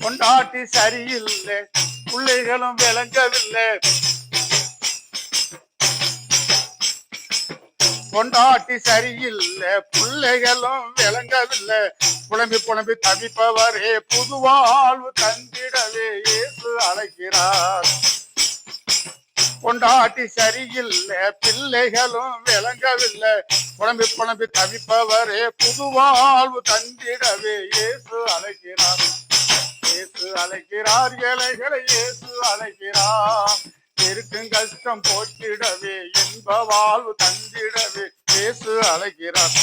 கொண்டாட்டி சரியில்லை, பிள்ளைகளும் விளங்கவில்லை. கொண்டாட்டி சரியில்லை, பிள்ளைகளும் விளங்கவில்லை. புலம்பி புலம்பி தவிப்பவரே புது வாழ்வு தந்திடவே இயேசு அழைக்கிறார். கொண்டாட்டி சரியில்லை, பிள்ளைகளும் விளங்கவில்லை. புலம்பி புலம்பி தவிப்பவரே புது வாழ்வு தந்திடவே இயேசு அழைக்கிறார். இயேசு அழைக்கிறார், ஏழைகளை இயேசு அழைக்கிறார். இருக்கும் கஷ்டம் போக்கிடவே இன்ப வாழ்வு தந்திடவே இயேசு அழைக்கிறார்.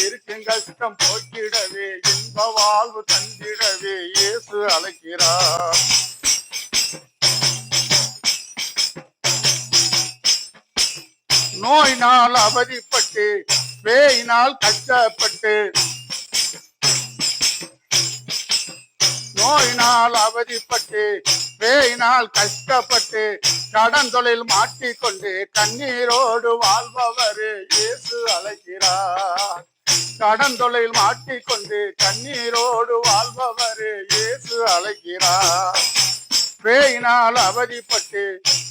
இருக்கும் கஷ்டம் போக்கிடவே இன்ப வாழ்வு தந்திடவே இயேசு அழைக்கிறார். நோயினால் அவதிப்பட்டு பேயினால் கஷ்டப்பட்டு, நோயினால் அவதிப்பட்டு பேயினால் கஷ்டப்பட்டு கடன் தொழில் மாட்டிக்கொண்டு கண்ணீரோடு வாழ்பவர் இயேசு அழைக்கிறார். கடன் தொழில் மாட்டிக்கொண்டு கண்ணீரோடு வாழ்பவர் இயேசு அழைக்கிறார். பேயினால் அவதிப்பட்டு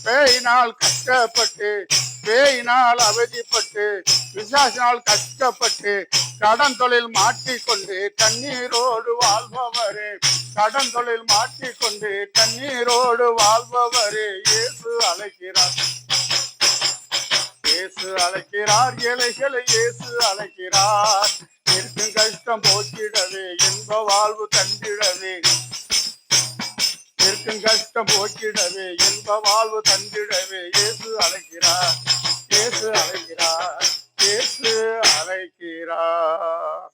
பேயினால் கஷ்டப்பட்டு பேயினால் அவதிப்பட்டு பிசாசினால் கஷ்டப்பட்டு கடன் தொழில் மாட்டிக்கொண்டு கண்ணீரோடு வாழ்பவரே, கடன் தொழில் மாட்டிக்கொண்டு கண்ணீரோடு வாழ்பவரே இயேசு அழைக்கிறார். இயேசு அழைக்கிறார், ஏழைகளை இயேசு அழைக்கிறார். இருக்கும் கஷ்டம் போக்கிடவே இன்ப வாழ்வு தந்திடவே, இருக்கும் கஷ்டம் போக்கிடவே இன்ப வாழ்வு தந்திடவே இயேசு அழைக்கிறார். இயேசு அழைக்கிறார், இயேசு அழைக்கிறார்.